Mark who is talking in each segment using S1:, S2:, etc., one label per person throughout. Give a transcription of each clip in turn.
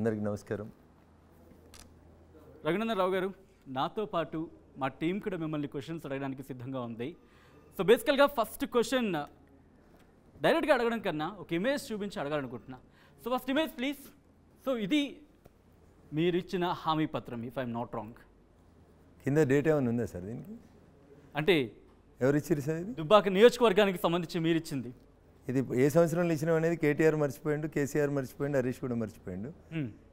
S1: అందరికీ నమస్కారం.
S2: రఘునందన్ రావు గారు, నాతో పాటు మా టీం కూడా మిమ్మల్ని క్వశ్చన్స్ అడగడానికి సిద్ధంగా ఉంది. సో బేసికల్గా ఫస్ట్ క్వశ్చన్ డైరెక్ట్గా అడగడం కన్నా ఒక ఇమేజ్ చూపించి అడగాలనుకుంటున్నా. So first image please. So ఇది మీరు ఇచ్చిన హామీ పత్రం, ఇఫ్ ఐఎమ్ నాట్ రాంగ్.
S1: కింద డేట్ ఏమైనా ఉందా సార్ దీనికి?
S2: అంటే
S1: ఎవరు ఇచ్చారు సార్ ఇది?
S2: దుబ్బాక నియోజకవర్గానికి సంబంధించి మీరు ఇచ్చింది.
S1: ఇది ఏ సంవత్సరంలో ఇచ్చినాం అనేది కేటీఆర్ మర్చిపోయిండు, కేసీఆర్ మర్చిపోయిండు, హరీష్ కూడా మర్చిపోయిండు.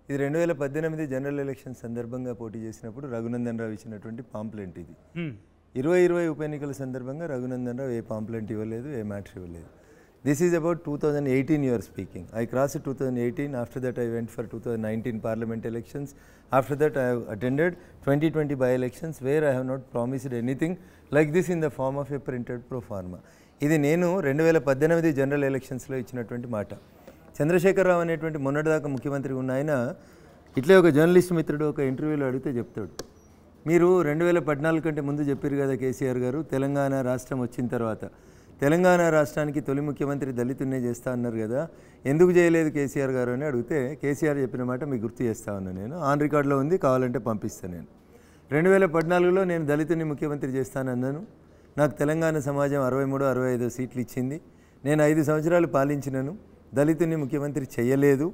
S1: ఇది 2018 జనరల్ ఎలక్షన్ సందర్భంగా పోటీ చేసినప్పుడు రఘునందన్ రావు ఇచ్చినటువంటి పాంప్లెంట్ ఇది. 2020 ఉప ఎన్నికల సందర్భంగా రఘునందన్ రావు ఏ పాంప్లెంట్ ఇవ్వలేదు, ఏ మ్యాటర్ ఇవ్వలేదు. This is about 2018 you are speaking. I crossed 2018. After that I went for 2019 parliament elections. After that I have attended 2020 by-elections where I have not promised anything like this in the form of a printed pro forma. ఇది నేను 2018 general ఎలక్షన్స్లో ఇచ్చినటువంటి మాట. చంద్రశేఖరరావు అనేటువంటి మొన్నటిదాకా ముఖ్యమంత్రి ఉన్న ఆయన ఇట్లే ఒక జర్నలిస్ట్ మిత్రుడు ఒక ఇంటర్వ్యూలో అడిగితే చెప్తాడు, మీరు 2014 కంటే ముందు చెప్పారు కదా కేసీఆర్ గారు, తెలంగాణ రాష్ట్రం వచ్చిన తర్వాత తెలంగాణ రాష్ట్రానికి తొలి ముఖ్యమంత్రి దళితున్నే చేస్తా అన్నారు కదా, ఎందుకు చేయలేదు కేసీఆర్ గారు అని అడిగితే కేసీఆర్ చెప్పిన మాట మీకు గుర్తు చేస్తా ఉన్నా. నేను ఆన్ రికార్డులో ఉంది, కావాలంటే పంపిస్తాను. నేను 2014లో నేను దళితుని ముఖ్యమంత్రి చేస్తానన్నాను. నాకు తెలంగాణ సమాజం 63-65 సీట్లు ఇచ్చింది. నేను 5 సంవత్సరాలు పాలించినను, దళితుని ముఖ్యమంత్రి చేయలేదు.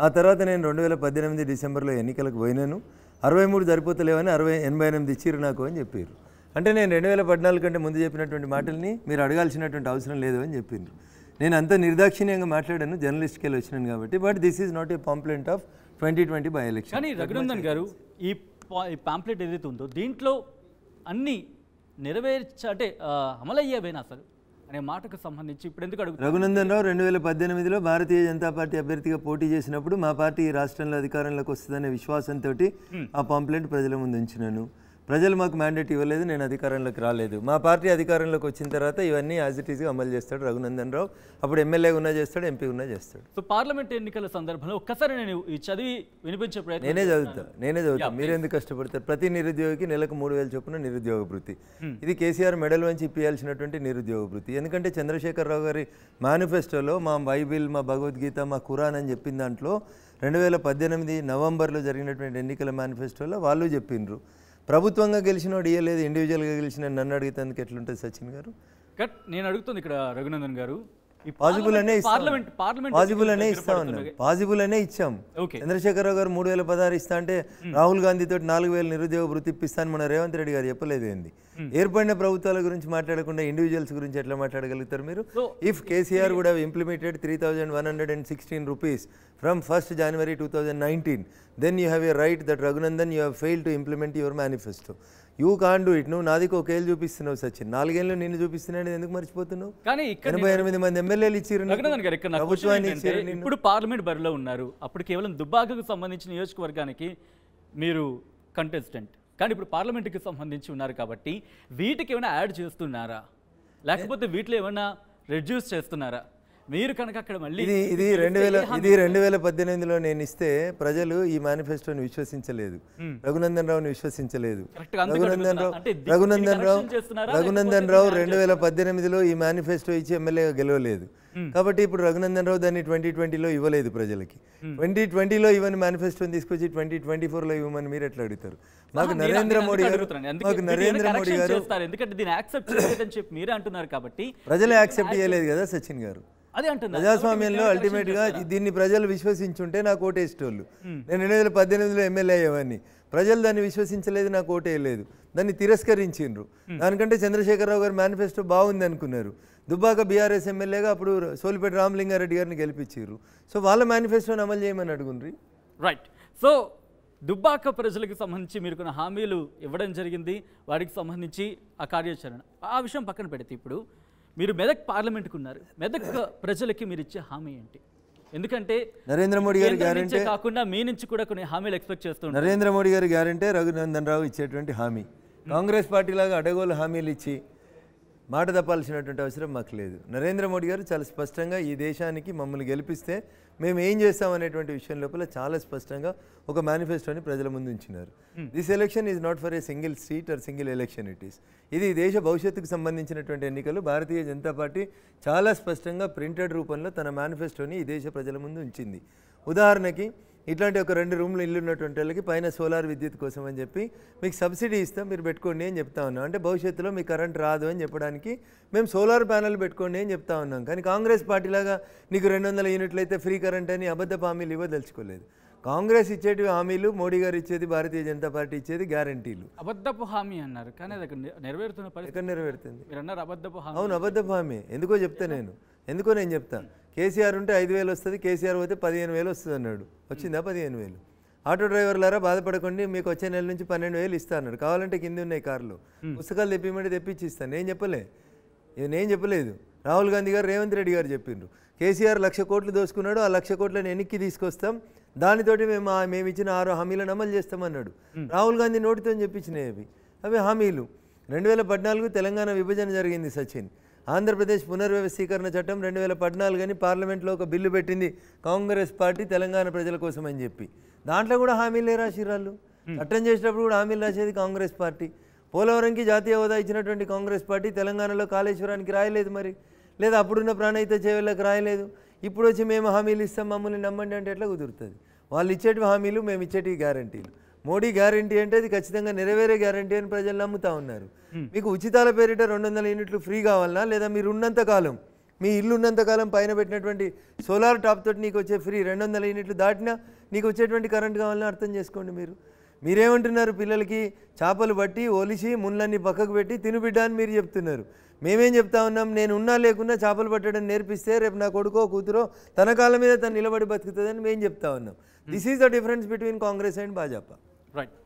S1: ఆ తర్వాత నేను 2018 డిసెంబర్లో ఎన్నికలకు పోయినాను, 63 సరిపోతలేవని 88 ఇచ్చిర్రు నాకు అని చెప్పారు. అంటే నేను 2014 కంటే ముందు చెప్పినటువంటి మాటల్ని మీరు అడగాల్సినటువంటి అవసరం లేదు అని చెప్పిండ్రు. నేను అంత నిర్దాక్షిణ్యంగా మాట్లాడాను, జర్నలిస్ట్కి వెళ్ళి వచ్చినాను కాబట్టి. But this is not a pamphlet of 2020 by election.
S2: కానీ రఘునందన్ గారు, ఈ పాంప్లెట్ ఏదైతే ఉందో దీంట్లో అన్ని అంటే అమలయ్యేవేనా అసలు అనే మాటకు సంబంధించి ఇప్పుడు ఎందుకు అడుగు?
S1: రఘునందన్ రావు 2018లో భారతీయ జనతా పార్టీ అభ్యర్థిగా పోటీ చేసినప్పుడు మా పార్టీ రాష్ట్రంలో అధికారంలోకి వస్తుందనే విశ్వాసంతో ఆ పాంప్లెట్ ప్రజల ముందు ఉంచినాను. ప్రజలు మాకు మ్యాండేట్ ఇవ్వలేదు, నేను అధికారంలోకి రాలేదు. మా పార్టీ అధికారంలోకి వచ్చిన తర్వాత ఇవన్నీ యాజ్ ఇట్ ఈస్గా అమలు చేస్తాడు రఘునందన్ రావు. అప్పుడు ఎమ్మెల్యేగా ఉన్నా చేస్తాడు, ఎంపీ ఉన్నా చేస్తాడు.
S2: సో పార్లమెంట్ ఎన్నికల సందర్భంలో ఒక్కసారి నేను ఈ చదివి వినిపించే ప్రయత్నం
S1: నేనే చదువుతా. మీరు ఎందుకు కష్టపడతారు? ప్రతి నిరుద్యోగికి నెలకు 3,000 చొప్పున నిరుద్యోగ వృత్తి. ఇది కేసీఆర్ మెడల్ వంచి ఇప్పియాల్సినటువంటి నిరుద్యోగ వృత్తి. ఎందుకంటే చంద్రశేఖరరావు గారి మేనిఫెస్టోలో మా బైబిల్, మా భగవద్గీత, మా ఖురాన్ అని చెప్పిన దాంట్లో 2018 నవంబర్లో జరిగినటువంటి ఎన్నికల మేనిఫెస్టోలో వాళ్ళు చెప్పిండ్రు, ప్రభుత్వంగా గెలిచినోడు ఇయ్యలేదు, ఇండివిజువల్గా గెలిచిన నన్ను అడిగితే ఎట్లుంటుంది సచిన్ గారు?
S2: కట్ నేను అడుగుతుంది ఇక్కడ రఘునందన్ గారు,
S1: పాజిబుల్ అనే ఇచ్చాం. చంద్రశేఖరరావు గారు 3,016 ఇస్తా అంటే రాహుల్ గాంధీతో 4,000 నిరుద్యోగ వృత్తి ఇప్పిస్తాను మన రేవంత్ రెడ్డి గారు చెప్పలేదు. ఏంది ఏర్పడిన ప్రభుత్వాల గురించి మాట్లాడకుండా ఇండివిజువల్స్ గురించి ఎట్లా మాట్లాడగలుగుతారు మీరు? If KCR would have implemented 3,116 rupees from 1st January 2019, then you have a right that Raghunandan you have failed to implement your manifesto. You can do it. నువ్వు నాదికి ఒకేళ్ళు చూపిస్తున్నావు సచిన్, 4 ఏళ్ళు నిన్ను చూపిస్తున్నాడు, ఎందుకు మర్చిపోతున్నావు? 88 మంది ఎమ్మెల్యేలు ఇచ్చారు,
S2: ఇప్పుడు పార్లమెంట్ బరిలో ఉన్నారు. అప్పుడు కేవలం దుబ్బాకకు సంబంధించిన నియోజకవర్గానికి మీరు కంటెస్టెంట్, కానీ ఇప్పుడు పార్లమెంట్కి సంబంధించి ఉన్నారు కాబట్టి వీటికి ఏమైనా యాడ్ చేస్తున్నారా, లేకపోతే వీటిలో ఏమైనా రెడ్యూస్ చేస్తున్నారా? మీరు కనుక అక్కడ మళ్ళీ
S1: ఇది 2018లో నేను ఇస్తే ప్రజలు ఈ మేనిఫెస్టోని విశ్వసించలేదు, రఘునందన్ రావుని విశ్వసించలేదు. రఘునందన్ రావు 2018లో ఈ మేనిఫెస్టో ఇచ్చి ఎమ్మెల్యేగా గెలవలేదు. కాబట్టి ఇప్పుడు రఘునందన్ రావు దాన్ని 2020లో ఇవ్వలేదు ప్రజలకి. 2020లో ఇవ్వని మేనిఫెస్టోని తీసుకొచ్చి 2024లో ఇవ్వమని మీరు ఎట్లా అడుగుతారు? మాకు నరేంద్ర మోడీ గారు
S2: ఎందుకంటే దీన్ని యాక్సెప్ట్ చేయలేదని చెప్పి మీరే అంటున్నారు కాబట్టి
S1: ప్రజలు యాక్సెప్ట్ చేయలేదు కదా సచిన్ గారు. ప్రజాస్వామ్యంలో అల్టిమేట్ గా దీన్ని ప్రజలు విశ్వసించుంటే నాకు ఓటేసేటోళ్ళు. నేను 2018లో ఎమ్మెల్యే అయ్యేవాడిని. ప్రజలు దాన్ని విశ్వసించలేదు, నాకు ఓటేయలేదు, దాన్ని తిరస్కరించిండ్రు. దానికంటే చంద్రశేఖరరావు గారి మేనిఫెస్టో బాగుంది అనుకున్నారు. దుబ్బాక బీఆర్ఎస్ ఎమ్మెల్యేగా అప్పుడు సోలిపేట రామలింగారెడ్డి గారిని గెలిపించారు. సో వాళ్ళ మేనిఫెస్టోని అమలు చేయమని అడుగుండ్రి.
S2: రైట్. సో దుబ్బాక ప్రజలకు సంబంధించి మీరు కొన్ని హామీలు ఇవ్వడం జరిగింది, వాటికి సంబంధించి ఆ కార్యాచరణ ఆ విషయం పక్కన పెడితే ఇప్పుడు మీరు మెదక్ పార్లమెంట్కి ఉన్నారు. మెదక్ ప్రజలకి మీరు ఇచ్చే హామీ ఏంటి? ఎందుకంటే
S1: నరేంద్ర మోడీ గారి గ్యారెంటీ
S2: కాకుండా మీ నుంచి కూడా కొన్ని హామీలు ఎక్స్పెక్ట్ చేస్తున్నారు.
S1: నరేంద్ర మోడీ గారి గ్యారెంటీ రఘునందన్ రావు ఇచ్చేటువంటి హామీ. కాంగ్రెస్ పార్టీ లాగా అడగోలు హామీలు ఇచ్చి మాట తప్పాల్సినటువంటి అవసరం మాకు లేదు. నరేంద్ర మోడీ గారు చాలా స్పష్టంగా ఈ దేశానికి మమ్మల్ని గెలిపిస్తే మేము ఏం చేస్తామనేటువంటి విషయం లోపల చాలా స్పష్టంగా ఒక మేనిఫెస్టోని ప్రజల ముందు ఉంచినారు. This election is not for a single seat or single election, it is ఇది దేశ భవిష్యత్తుకు సంబంధించినటువంటి ఎన్నికలు. భారతీయ జనతా పార్టీ చాలా స్పష్టంగా ప్రింటెడ్ రూపంలో తన మేనిఫెస్టోని ఈ దేశ ప్రజల ముందు ఉంచింది. ఉదాహరణకి ఇట్లాంటి ఒక 2 రూమ్లు ఇల్లు ఉన్నటువంటి వాళ్ళకి పైన సోలార్ విద్యుత్ కోసం అని చెప్పి మీకు సబ్సిడీ ఇస్తాం, మీరు పెట్టుకోండి అని చెప్తా ఉన్నాం. అంటే భవిష్యత్తులో మీకు కరెంట్ రాదు అని చెప్పడానికి మేము సోలార్ ప్యానెల్ పెట్టుకోండి అని చెప్తా ఉన్నాం. కానీ కాంగ్రెస్ పార్టీలాగా నీకు 200 యూనిట్లు అయితే ఫ్రీ కరెంట్ అని అబద్ధపు హామీలు ఇవ్వదలుచుకోలేదు. కాంగ్రెస్ ఇచ్చేటివి హామీలు, మోడీ గారు ఇచ్చేది, భారతీయ జనతా పార్టీ ఇచ్చేది గ్యారంటీలు.
S2: అబద్ధపు హామీ అన్నారు, కానీ అది నెరవేరుతున్న పరిస్థితి
S1: ఎక్కడ నెరవేరుతుంది?
S2: మీరు అన్నారు అబద్ధపు హామీ.
S1: అవును, అబద్ధపు హామీ. ఎందుకో చెప్తా నేను చెప్తా. కేసీఆర్ ఉంటే 5,000 వస్తుంది, కేసీఆర్ పోతే 15,000 వస్తుంది అన్నాడు. వచ్చిందా 15,000? ఆటో డ్రైవర్లారా బాధపడకండి, మీకు వచ్చే నెల నుంచి 12,000 ఇస్తా అన్నాడు. కావాలంటే కింద ఉన్నాయి కార్లు, పుస్తకాలు తెప్పిమంటే తెప్పించి ఇస్తాను. నేను చెప్పలేదు. రాహుల్ గాంధీ గారు, రేవంత్ రెడ్డి గారు చెప్పిండ్రు. కేసీఆర్ 1,00,000 కోట్లు దోసుకున్నాడు, ఆ 1,00,000 కోట్లను వెనక్కి తీసుకొస్తాం, దానితోటి మేము ఇచ్చిన 6 హామీలను అమలు చేస్తామన్నాడు. రాహుల్ గాంధీ నోటితో చెప్పించినవి అవి హామీలు. 2014 తెలంగాణ విభజన జరిగింది సచిన్. ఆంధ్రప్రదేశ్ పునర్వ్యవస్థీకరణ చట్టం 2014 అని పార్లమెంట్లో ఒక బిల్లు పెట్టింది కాంగ్రెస్ పార్టీ తెలంగాణ ప్రజల కోసం అని చెప్పి. దాంట్లో కూడా హామీలే రాసిరాళ్ళు. చట్టం చేసేటప్పుడు కూడా హామీలు రాసేది కాంగ్రెస్ పార్టీ. పోలవరంకి జాతీయ హోదా ఇచ్చినటువంటి కాంగ్రెస్ పార్టీ తెలంగాణలో కాళేశ్వరానికి రాయలేదు మరి, లేదా అప్పుడున్న ప్రాణహిత చేవెళ్ళకి రాయలేదు. ఇప్పుడు వచ్చి మేము హామీలు ఇస్తాం, మమ్మల్ని నమ్మండి అంటే ఎట్లా కుదురుతుంది? వాళ్ళు ఇచ్చేటివి హామీలు, మేము ఇచ్చేటివి గ్యారంటీలు. మోడీ గ్యారంటీ అంటే అది ఖచ్చితంగా నెరవేరే గ్యారంటీ అని ప్రజలు నమ్ముతా ఉన్నారు. మీకు ఉచితాల పేరిట 200 యూనిట్లు ఫ్రీ కావాలన్నా, లేదా మీరు ఉన్నంతకాలం, మీ ఇల్లు ఉన్నంతకాలం పైన పెట్టినటువంటి సోలార్ టాప్ తోటి నీకు వచ్చే ఫ్రీ 200 యూనిట్లు దాటినా నీకు వచ్చేటువంటి కరెంట్ కావాలని అర్థం చేసుకోండి. మీరేమంటున్నారు? పిల్లలకి చేపలు పట్టి ఒలిసి ముళ్ళన్నీ పక్కకు పెట్టి తినుబిడ్డ అని మీరు చెప్తున్నారు. మేమేం చెప్తా ఉన్నాం? నేను ఉన్నా లేకున్నా చేపలు పట్టడం నేర్పిస్తే రేపు నా కొడుకో కూతురో తన కాళ్ళ మీద తను నిలబడి బతుకుతుందని మేము చెప్తా ఉన్నాం. This is the difference between Congress and Bhajapa.
S2: Right.